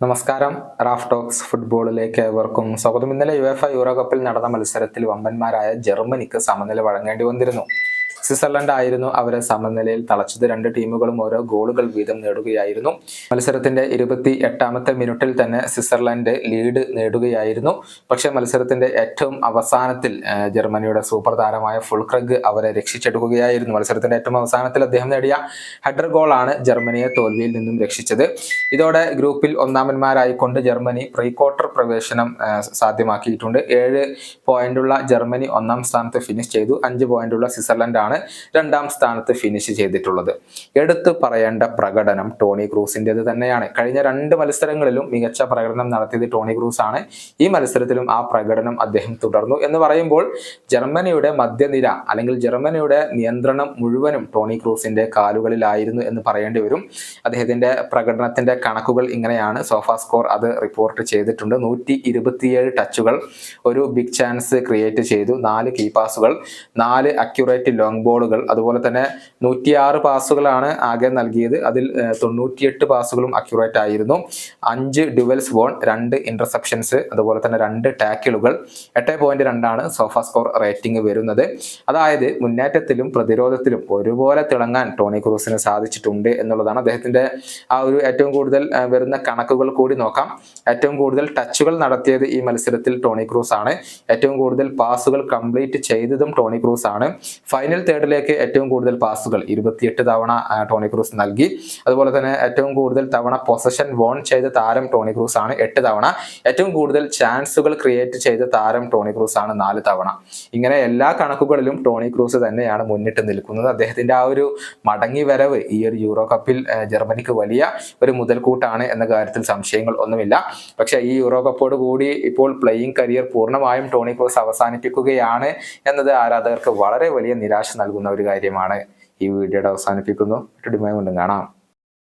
നമസ്കാരം. Raf talks ഫുട്ബോളിലേക്ക് ഏവർക്കും സ്വാഗതം. ഇന്നലെ യുവേഫ യൂറോ കപ്പിൽ നടന്ന മത്സരത്തിൽ വമ്പന്മാരായ ജർമ്മനിക്ക് സമനില വഴങ്ങേണ്ടി വന്നിരുന്നു. സ്വിറ്റ്സർലൻഡ് ആയിരുന്നു അവരെ സമനിലയിൽ തളച്ചത്. രണ്ട് ടീമുകളും ഓരോ ഗോളുകൾ വീതം നേടുകയായിരുന്നു. മത്സരത്തിന്റെ 28ാമത്തെ മിനിറ്റിൽ തന്നെ സ്വിറ്റ്സർലൻഡ് ലീഡ് നേടുകയായിരുന്നു. പക്ഷേ മത്സരത്തിന്റെ ഏറ്റവും അവസാനത്തിൽ ജർമ്മനിയുടെ സൂപ്പർ താരമായ ഫുൾക്രഗ് അവരെ രക്ഷിച്ചെടുക്കുകയായിരുന്നു. മത്സരത്തിന്റെ ഏറ്റവും അവസാനത്തിൽ അദ്ദേഹം നേടിയ ഹെഡർ ഗോളാണ് ജർമ്മനിയെ തോൽവിയിൽ നിന്നും രക്ഷിച്ചത്. ഇതോടെ ഗ്രൂപ്പിൽ ഒന്നാമന്മാരായിക്കൊണ്ട് ജർമ്മനി പ്രീ ക്വാർട്ടർ പ്രവേശനം സാധ്യമാക്കിയിട്ടുണ്ട്. 7 പോയിന്റുള്ള ജർമ്മനി ഒന്നാം സ്ഥാനത്ത് ഫിനിഷ് ചെയ്തു. 5 പോയിന്റുള്ള സ്വിറ്റ്സർലൻഡ് ആണ് രണ്ടാം സ്ഥാനത്ത് ഫിനിഷ് ചെയ്തിട്ടുള്ളത്. എടുത്തു പറയേണ്ട പ്രകടനം ടോണി ക്രൂസിൻ്റെത് തന്നെയാണ്. കഴിഞ്ഞ 2 മത്സരങ്ങളിലും മികച്ച പ്രകടനം നടത്തിയത് ടോണി ക്രൂസ് ആണ്. ഈ മത്സരത്തിലും ആ പ്രകടനം അദ്ദേഹം തുടർന്നു എന്ന് പറയുമ്പോൾ ജർമ്മനിയുടെ മധ്യനിര അല്ലെങ്കിൽ ജർമ്മനിയുടെ നിയന്ത്രണം മുഴുവനും ടോണി ക്രൂസിന്റെ കാലുകളിലായിരുന്നു എന്ന് പറയേണ്ടി വരും. അദ്ദേഹത്തിന്റെ പ്രകടനത്തിന്റെ കണക്കുകൾ ഇങ്ങനെയാണ്. സോഫാ സ്കോർ അത് റിപ്പോർട്ട് ചെയ്തിട്ടുണ്ട്. 127 ടച്ചുകൾ, ഒരു ബിഗ് ചാൻസ് ക്രിയേറ്റ് ചെയ്തു, 4 കീ പാസുകൾ, 4 അക്യുറേറ്റ് ലോങ് ബോളുകൾ, അതുപോലെ തന്നെ 106 പാസുകളാണ് ആകെ നൽകിയത്. അതിൽ 98 പാസുകളും അക്യുറേറ്റ് ആയിരുന്നു. 5 ഡ്യുവൽസ് വോൺ, 2 ഇന്റർസെപ്ഷൻസ്, അതുപോലെ തന്നെ 2 ടാക്കിളുകൾ. 8.2 ആണ് സോഫാ സ്കോർ റേറ്റിംഗ് വരുന്നത്. അതായത് മുന്നേറ്റത്തിലും പ്രതിരോധത്തിലും ഒരുപോലെ തിളങ്ങാൻ ടോണി ക്രൂസിന് സാധിച്ചിട്ടുണ്ട് എന്നുള്ളതാണ്. അദ്ദേഹത്തിന്റെ ആ ഒരു ഏറ്റവും കൂടുതൽ വരുന്ന കണക്കുകൾ കൂടി നോക്കാം. ഏറ്റവും കൂടുതൽ ടച്ചുകൾ നടത്തിയത് ഈ മത്സരത്തിൽ ടോണി ക്രൂസ് ആണ്. ഏറ്റവും കൂടുതൽ പാസുകൾ കംപ്ലീറ്റ് ചെയ്തതും ടോണി ക്രൂസ് ആണ്. ഫൈനൽ തേർഡിലേക്ക് ഏറ്റവും കൂടുതൽ പാസുകൾ 28 തവണ ടോണി ക്രൂസ് നൽകി. അതുപോലെ തന്നെ ഏറ്റവും കൂടുതൽ തവണ പൊസഷൻ വോൺ ചെയ്ത താരം ടോണി ക്രൂസ് ആണ്, 8 തവണ. ഏറ്റവും കൂടുതൽ ചാൻസുകൾ ക്രിയേറ്റ് ചെയ്ത താരം ടോണി ക്രൂസ് ആണ്, 4 തവണ. ഇങ്ങനെ എല്ലാ കണക്കുകളിലും ടോണി ക്രൂസ് തന്നെയാണ് മുന്നിട്ട് നിൽക്കുന്നത്. അദ്ദേഹത്തിന്റെ ആ ഒരു മടങ്ങി വരവ് ഈ ഒരു യൂറോ കപ്പിൽ ജർമ്മനിക്ക് വലിയ ഒരു മുതൽക്കൂട്ടാണ് എന്ന കാര്യത്തിൽ സംശയങ്ങൾ ഒന്നുമില്ല. പക്ഷേ ഈ യൂറോ കപ്പോട് കൂടി ഇപ്പോൾ പ്ലേയിങ് കരിയർ പൂർണ്ണമായും ടോണി ക്രൂസ് അവസാനിപ്പിക്കുകയാണ് എന്നത് ആരാധകർക്ക് വളരെ വലിയ നിരാശ നൽകുന്ന ഒരു കാര്യമാണ്. ഈ വീഡിയോയുടെ അവസാനിപ്പിക്കുന്നു. വീണ്ടും കാണാം.